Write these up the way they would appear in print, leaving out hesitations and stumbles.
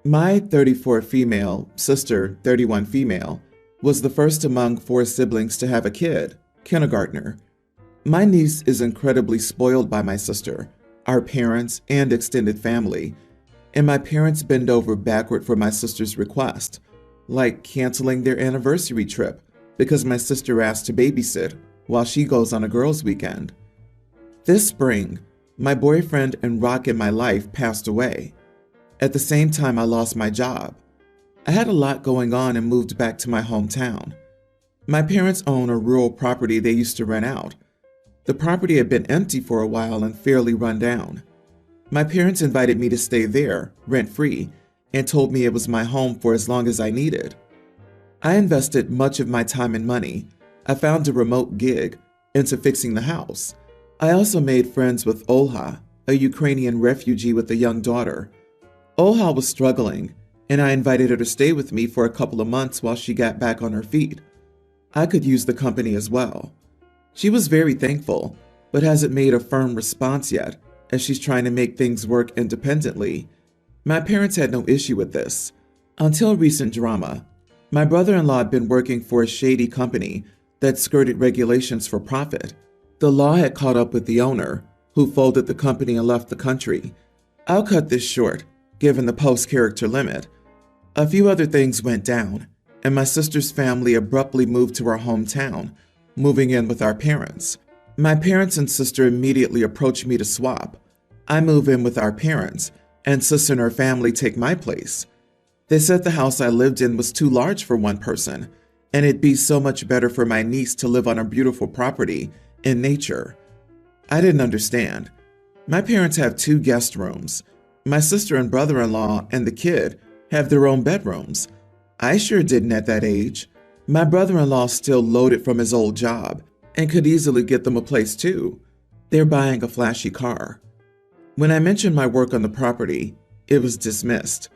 My 34 female sister, 31 female, was the first among four siblings to have a kid, kindergartner. My niece is incredibly spoiled by my sister, our parents, and extended family, and my parents bend over backward for my sister's request, like canceling their anniversary trip because my sister asked to babysit while she goes on a girls' weekend. This spring, my boyfriend and rock in my life passed away. At the same time, I lost my job. I had a lot going on and moved back to my hometown. My parents own a rural property they used to rent out. The property had been empty for a while and fairly run down. My parents invited me to stay there, rent-free, and told me it was my home for as long as I needed. I invested much of my time and money. I found a remote gig into fixing the house. I also made friends with Olha, a Ukrainian refugee with a young daughter. Olha was struggling, and I invited her to stay with me for a couple of months while she got back on her feet. I could use the company as well. She was very thankful, but hasn't made a firm response yet, as she's trying to make things work independently. My parents had no issue with this. Until recent drama, my brother-in-law had been working for a shady company that skirted regulations for profit. The law had caught up with the owner, who folded the company and left the country. I'll cut this short, given the post character limit. A few other things went down, and my sister's family abruptly moved to our hometown, moving in with our parents. My parents and sister immediately approached me to swap. I move in with our parents, and sister and her family take my place. They said the house I lived in was too large for one person, and it'd be so much better for my niece to live on a beautiful property in nature. I didn't understand. My parents have 2 guest rooms. My sister and brother-in-law and the kid have their own bedrooms. I sure didn't at that age. My brother-in-law still loaded from his old job and could easily get them a place too. They're buying a flashy car. When I mentioned my work on the property, it was dismissed.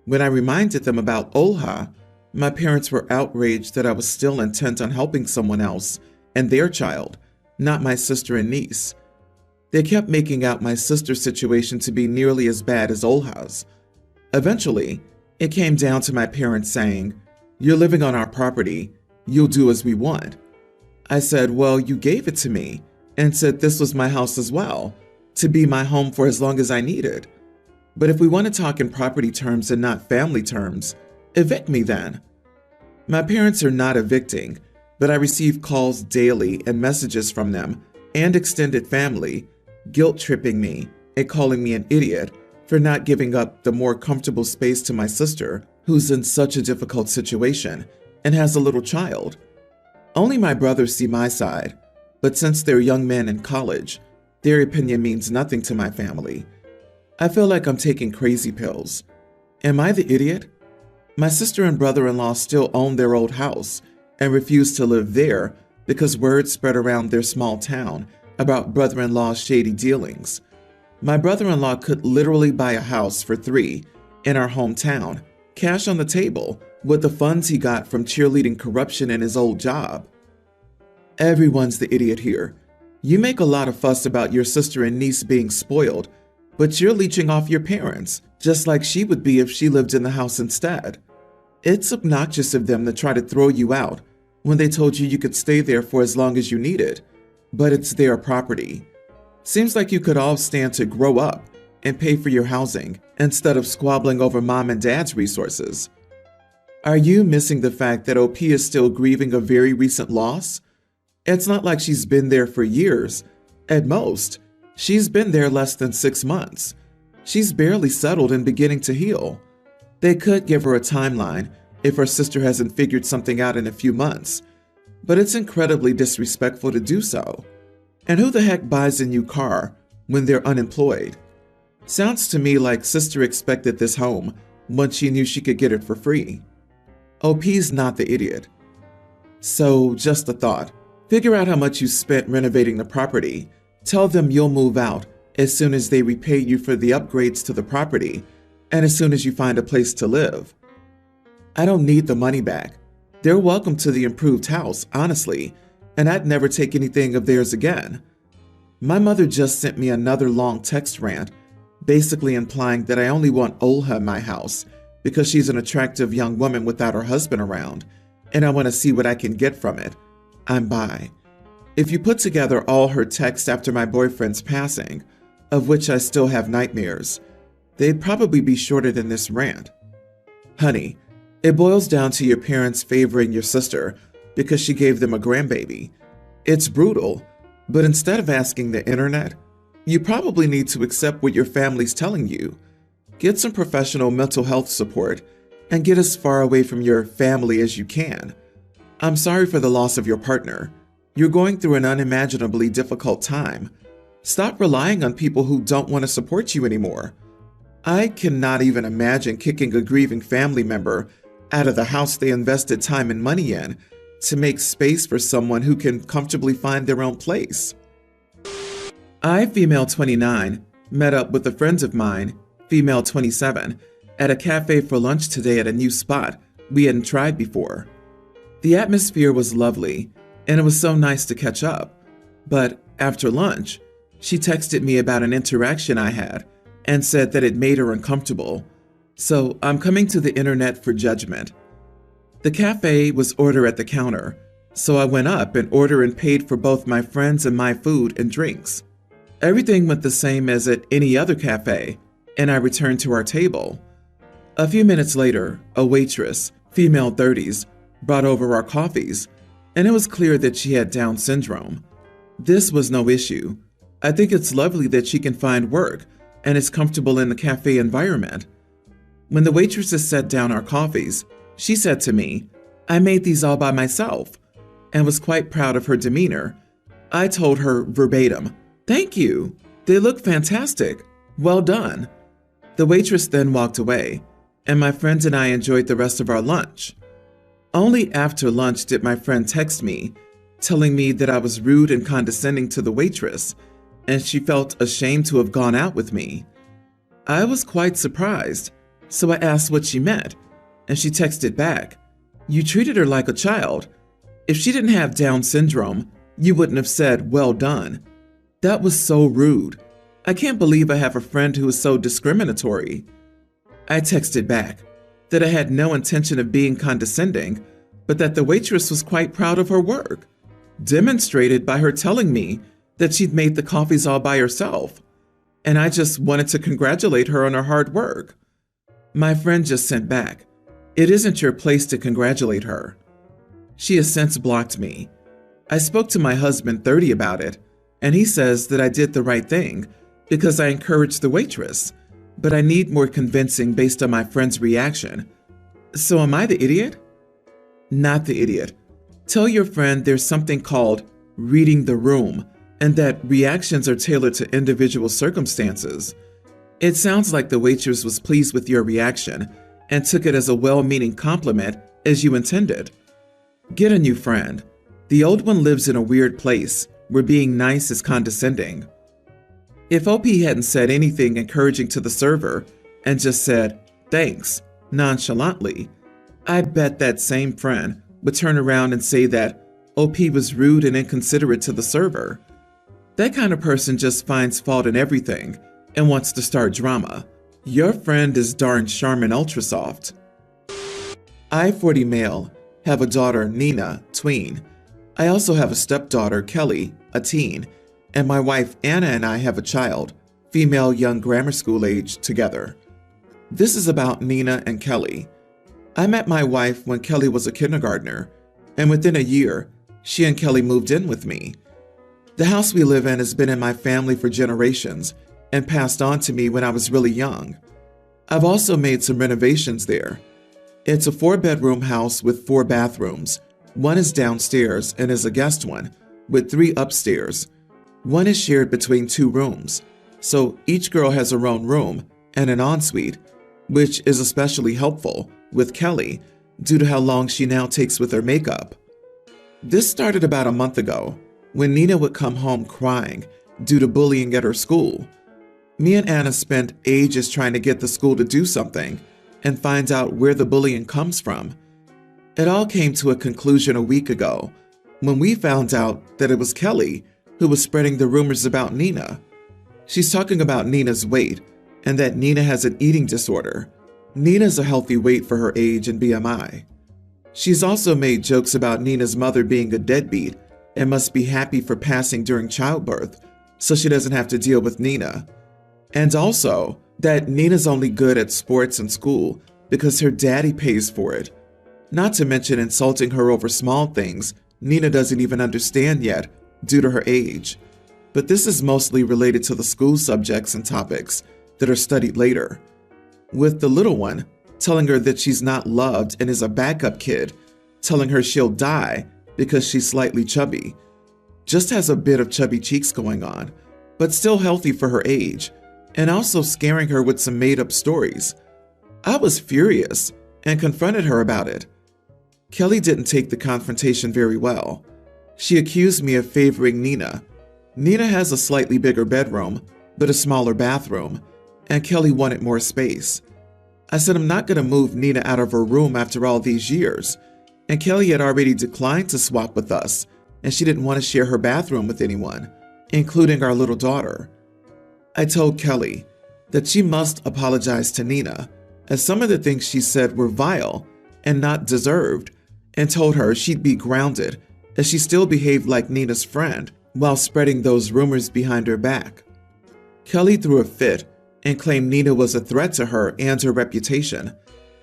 When I reminded them about Olha, my parents were outraged that I was still intent on helping someone else and their child, not my sister and niece. They kept making out my sister's situation to be nearly as bad as Olha's. Eventually, it came down to my parents saying, "You're living on our property, you'll do as we want." I said, "Well, you gave it to me and said this was my house as well, to be my home for as long as I needed. But if we want to talk in property terms and not family terms, evict me then." My parents are not evicting, but I receive calls daily and messages from them and extended family, guilt-tripping me and calling me an idiot for not giving up the more comfortable space to my sister, who's in such a difficult situation and has a little child. Only my brothers see my side, but since they're young men in college, their opinion means nothing to my family. I feel like I'm taking crazy pills. Am I the idiot? My sister and brother-in-law still own their old house and refuse to live there because word spread around their small town about brother-in-law's shady dealings. My brother-in-law could literally buy a house for 3 in our hometown, cash on the table, with the funds he got from cheerleading corruption in his old job. Everyone's the idiot here. You make a lot of fuss about your sister and niece being spoiled, but you're leeching off your parents, just like she would be if she lived in the house instead. It's obnoxious of them to try to throw you out when they told you you could stay there for as long as you needed, but it's their property. Seems like you could all stand to grow up and pay for your housing instead of squabbling over mom and dad's resources. Are you missing the fact that OP is still grieving a very recent loss? It's not like she's been there for years. At most, she's been there less than 6 months. She's barely settled and beginning to heal. They could give her a timeline if her sister hasn't figured something out in a few months, but it's incredibly disrespectful to do so. And who the heck buys a new car when they're unemployed? Sounds to me like sister expected this home once she knew she could get it for free. OP's not the idiot. So, just a thought. Figure out how much you spent renovating the property. Tell them you'll move out as soon as they repay you for the upgrades to the property and as soon as you find a place to live. I don't need the money back. They're welcome to the improved house, honestly, and I'd never take anything of theirs again. My mother just sent me another long text rant, basically implying that I only want Olha in my house because she's an attractive young woman without her husband around, and I want to see what I can get from it. I'm bi. If you put together all her texts after my boyfriend's passing, of which I still have nightmares, they'd probably be shorter than this rant. Honey, it boils down to your parents favoring your sister because she gave them a grandbaby. It's brutal, but instead of asking the internet, you probably need to accept what your family's telling you. Get some professional mental health support and get as far away from your family as you can. I'm sorry for the loss of your partner. You're going through an unimaginably difficult time. Stop relying on people who don't want to support you anymore. I cannot even imagine kicking a grieving family member out of the house they invested time and money in to make space for someone who can comfortably find their own place. I, female 29, met up with a friend of mine, female 27, at a cafe for lunch today at a new spot we hadn't tried before. The atmosphere was lovely, and it was so nice to catch up. But after lunch, she texted me about an interaction I had and said that it made her uncomfortable. So I'm coming to the internet for judgment. The cafe was order at the counter, so I went up and ordered and paid for both my friends and my food and drinks. Everything went the same as at any other cafe, and I returned to our table. A few minutes later, a waitress, female 30s, brought over our coffees, and it was clear that she had Down syndrome. This was no issue. I think it's lovely that she can find work and is comfortable in the cafe environment. When the waitresses set down our coffees, she said to me, "I made these all by myself," and was quite proud of her demeanor. I told her verbatim, "Thank you. They look fantastic. Well done." The waitress then walked away, and my friend and I enjoyed the rest of our lunch. Only after lunch did my friend text me, telling me that I was rude and condescending to the waitress, and she felt ashamed to have gone out with me. I was quite surprised, so I asked what she meant, and she texted back, "You treated her like a child. If she didn't have Down syndrome, you wouldn't have said, 'well done.'" That was so rude. I can't believe I have a friend who is so discriminatory. I texted back that I had no intention of being condescending, but that the waitress was quite proud of her work, demonstrated by her telling me that she'd made the coffees all by herself, and I just wanted to congratulate her on her hard work. My friend just sent back, "It isn't your place to congratulate her." She has since blocked me. I spoke to my husband 30 about it, and he says that I did the right thing because I encouraged the waitress, but I need more convincing based on my friend's reaction. So am I the idiot? Not the idiot. Tell your friend there's something called reading the room, and that reactions are tailored to individual circumstances. It sounds like the waitress was pleased with your reaction and took it as a well-meaning compliment as you intended. Get a new friend. The old one lives in a weird place where being nice is condescending. If OP hadn't said anything encouraging to the server and just said, "Thanks," nonchalantly, I bet that same friend would turn around and say that OP was rude and inconsiderate to the server. That kind of person just finds fault in everything and wants to start drama. Your friend is darn Charmin Ultra Soft. I, 40 male, have a daughter, Nina, tween. I also have a stepdaughter, Kelly, a teen, and my wife, Anna, and I have a child, female young grammar school age, together. This is about Nina and Kelly. I met my wife when Kelly was a kindergartner, and within a year, she and Kelly moved in with me. The house we live in has been in my family for generations and passed on to me when I was really young. I've also made some renovations there. It's a 4-bedroom house with 4 bathrooms. One is downstairs and is a guest one, with 3 upstairs. One is shared between 2 rooms, so each girl has her own room and an ensuite, which is especially helpful with Kelly due to how long she now takes with her makeup. This started about a month ago when Nina would come home crying due to bullying at her school. Me and Anna spent ages trying to get the school to do something and find out where the bullying comes from. It all came to a conclusion a week ago when we found out that it was Kelly who was spreading the rumors about Nina. She's talking about Nina's weight and that Nina has an eating disorder. Nina's a healthy weight for her age and BMI. She's also made jokes about Nina's mother being a deadbeat and must be happy for passing during childbirth so she doesn't have to deal with Nina. And also that Nina's only good at sports and school because her daddy pays for it. Not to mention insulting her over small things Nina doesn't even understand yet due to her age. But this is mostly related to the school subjects and topics that are studied later. With the little one, telling her that she's not loved and is a backup kid, telling her she'll die because she's slightly chubby. Just has a bit of chubby cheeks going on, but still healthy for her age, and also scaring her with some made-up stories. I was furious and confronted her about it. Kelly didn't take the confrontation very well. She accused me of favoring Nina. Nina has a slightly bigger bedroom, but a smaller bathroom, and Kelly wanted more space. I said I'm not going to move Nina out of her room after all these years, and Kelly had already declined to swap with us, and she didn't want to share her bathroom with anyone, including our little daughter. I told Kelly that she must apologize to Nina, as some of the things she said were vile and not deserved, and told her she'd be grounded as she still behaved like Nina's friend while spreading those rumors behind her back. Kelly threw a fit and claimed Nina was a threat to her and her reputation,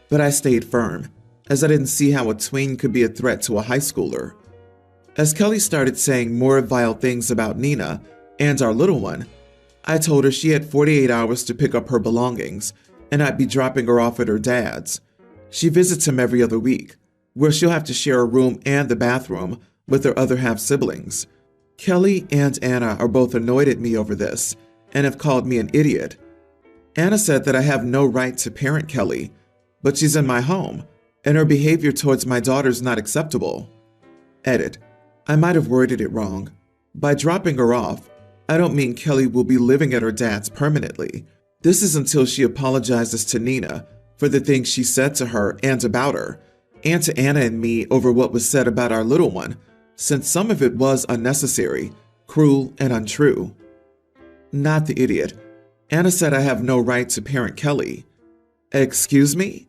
but I stayed firm, as I didn't see how a tween could be a threat to a high schooler. As Kelly started saying more vile things about Nina and our little one, I told her she had 48 hours to pick up her belongings, and I'd be dropping her off at her dad's. She visits him every other week, where she'll have to share a room and the bathroom with her other half-siblings. Kelly and Anna are both annoyed at me over this and have called me an idiot. Anna said that I have no right to parent Kelly, but she's in my home, and her behavior towards my daughter's not acceptable. Edit. I might have worded it wrong. By dropping her off, I don't mean Kelly will be living at her dad's permanently. This is until she apologizes to Nina for the things she said to her and about her, and to Anna and me over what was said about our little one, since some of it was unnecessary, cruel, and untrue. Not the idiot. Anna said I have no right to parent Kelly. Excuse me?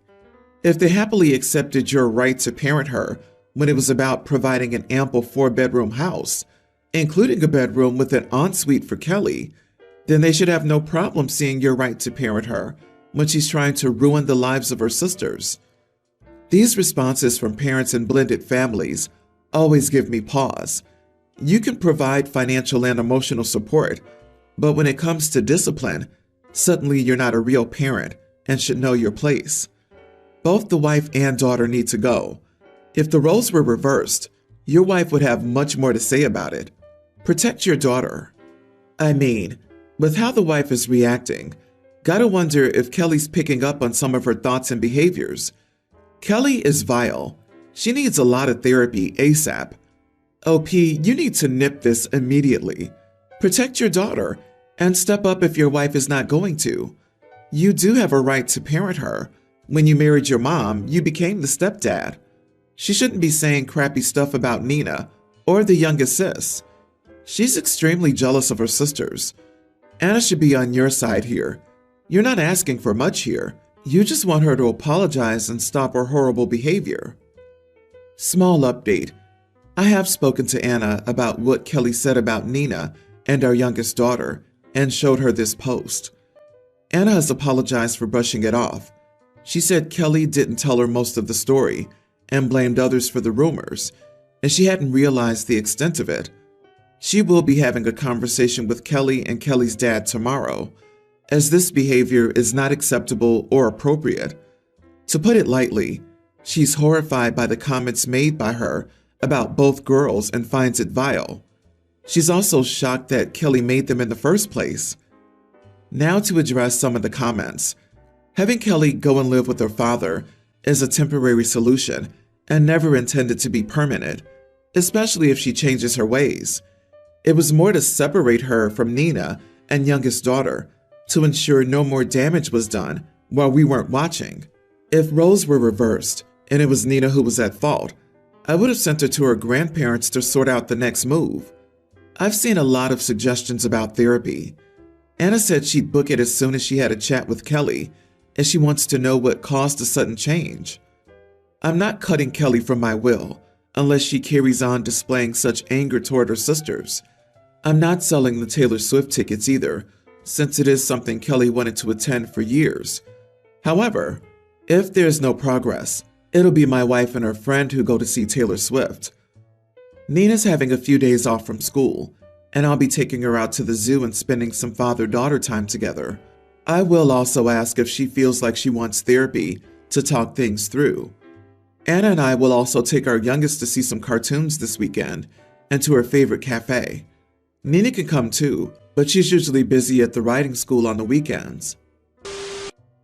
If they happily accepted your right to parent her when it was about providing an ample 4-bedroom house, including a bedroom with an ensuite for Kelly, then they should have no problem seeing your right to parent her when she's trying to ruin the lives of her sisters. These responses from parents in blended families always give me pause. You can provide financial and emotional support, but when it comes to discipline, suddenly you're not a real parent and should know your place. Both the wife and daughter need to go. If the roles were reversed, your wife would have much more to say about it. Protect your daughter. I mean, with how the wife is reacting, gotta wonder if Kelly's picking up on some of her thoughts and behaviors. Kelly is vile. She needs a lot of therapy ASAP. OP, you need to nip this immediately. Protect your daughter and step up if your wife is not going to. You do have a right to parent her. When you married your mom, you became the stepdad. She shouldn't be saying crappy stuff about Nina or the youngest sis. She's extremely jealous of her sisters. Anna should be on your side here. You're not asking for much here. You just want her to apologize and stop her horrible behavior. Small update. I have spoken to Anna about what Kelly said about Nina and our youngest daughter and showed her this post. Anna has apologized for brushing it off. She said Kelly didn't tell her most of the story and blamed others for the rumors, and she hadn't realized the extent of it. She will be having a conversation with Kelly and Kelly's dad tomorrow, as this behavior is not acceptable or appropriate. To put it lightly, she's horrified by the comments made by her about both girls and finds it vile. She's also shocked that Kelly made them in the first place. Now to address some of the comments. Having Kelly go and live with her father is a temporary solution and never intended to be permanent, especially if she changes her ways. It was more to separate her from Nina and youngest daughter to ensure no more damage was done while we weren't watching. If roles were reversed and it was Nina who was at fault, I would have sent her to her grandparents to sort out the next move. I've seen a lot of suggestions about therapy. Anna said she'd book it as soon as she had a chat with Kelly, and she wants to know what caused the sudden change. I'm not cutting Kelly from my will unless she carries on displaying such anger toward her sisters. I'm not selling the Taylor Swift tickets either, since it is something Kelly wanted to attend for years. However, if there's no progress, it'll be my wife and her friend who go to see Taylor Swift. Nina's having a few days off from school, and I'll be taking her out to the zoo and spending some father-daughter time together. I will also ask if she feels like she wants therapy to talk things through. Anna and I will also take our youngest to see some cartoons this weekend and to her favorite cafe. Nina can come too, but she's usually busy at the riding school on the weekends.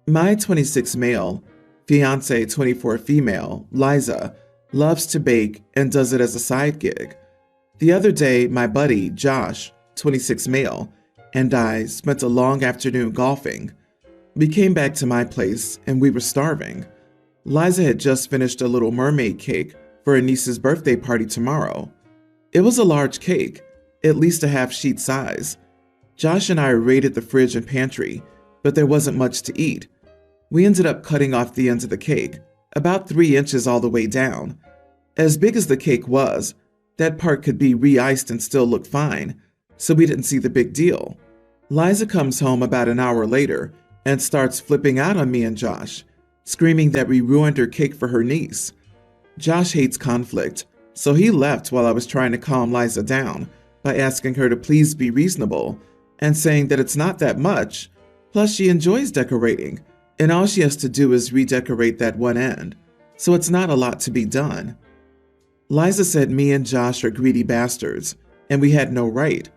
My 26 male, fiance 24 female, Liza, loves to bake and does it as a side gig. The other day, my buddy, Josh, 26 male, and I spent a long afternoon golfing. We came back to my place and we were starving. Liza had just finished a little mermaid cake for her niece's birthday party tomorrow. It was a large cake, at least a half-sheet size. Josh and I raided the fridge and pantry, but there wasn't much to eat. We ended up cutting off the ends of the cake, about 3 inches all the way down. As big as the cake was, that part could be re-iced and still look fine, so we didn't see the big deal. Liza comes home about an hour later and starts flipping out on me and Josh, screaming that we ruined her cake for her niece. Josh hates conflict, so he left while I was trying to calm Liza down by asking her to please be reasonable and saying that it's not that much, plus she enjoys decorating, and all she has to do is redecorate that one end, so it's not a lot to be done. Liza said me and Josh are greedy bastards, and we had no right.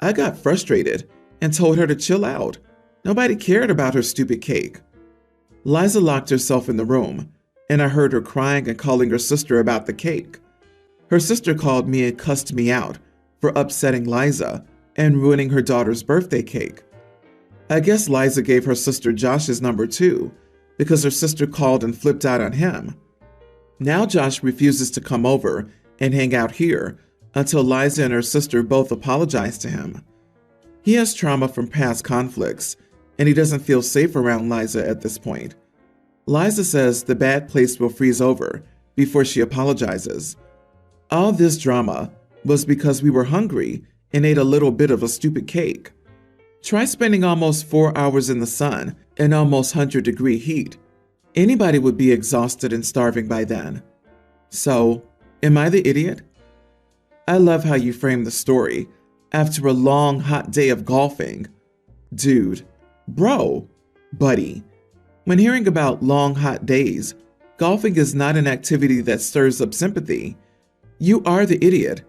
I got frustrated and told her to chill out. Nobody cared about her stupid cake. Liza locked herself in the room, and I heard her crying and calling her sister about the cake. Her sister called me and cussed me out for upsetting Liza and ruining her daughter's birthday cake. I guess Liza gave her sister Josh's number too, because her sister called and flipped out on him. Now Josh refuses to come over and hang out here until Liza and her sister both apologize to him. He has trauma from past conflicts, and he doesn't feel safe around Liza at this point. Liza says the bad place will freeze over before she apologizes. All this drama was because we were hungry and ate a little bit of a stupid cake. Try spending almost 4 hours in the sun in almost 100-degree heat. Anybody would be exhausted and starving by then. So, am I the idiot? I love how you frame the story after a long, hot day of golfing. Dude, bro, buddy. When hearing about long, hot days, golfing is not an activity that stirs up sympathy. You are the idiot.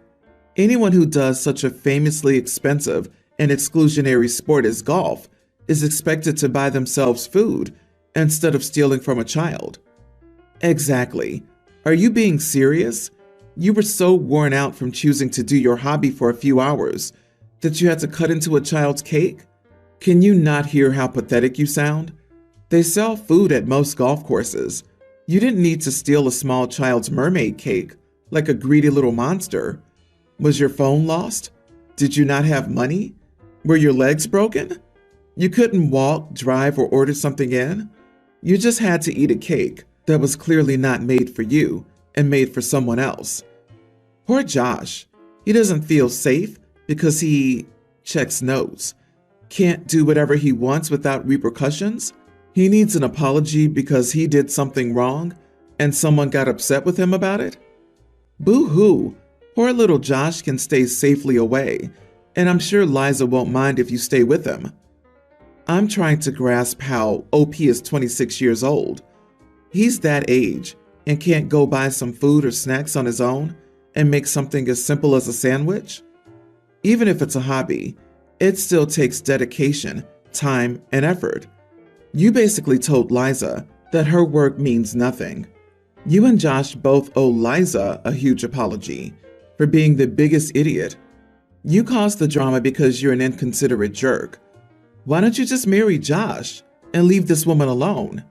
Anyone who does such a famously expensive and exclusionary sport as golf is expected to buy themselves food instead of stealing from a child. Exactly. Are you being serious? You were so worn out from choosing to do your hobby for a few hours that you had to cut into a child's cake? Can you not hear how pathetic you sound? They sell food at most golf courses. You didn't need to steal a small child's mermaid cake like a greedy little monster. Was your phone lost? Did you not have money? Were your legs broken? You couldn't walk, drive, or order something in? You just had to eat a cake that was clearly not made for you and made for someone else. Poor Josh. He doesn't feel safe because he checks notes. Can't do whatever he wants without repercussions. He needs an apology because he did something wrong and someone got upset with him about it. Boo-hoo. Poor little Josh can stay safely away, and I'm sure Liza won't mind if you stay with him. I'm trying to grasp how OP is 26 years old. He's that age and can't go buy some food or snacks on his own and make something as simple as a sandwich? Even if it's a hobby, it still takes dedication, time, and effort. You basically told Liza that her work means nothing. You and Josh both owe Liza a huge apology for being the biggest idiot. You caused the drama because you're an inconsiderate jerk. Why don't you just marry Josh and leave this woman alone?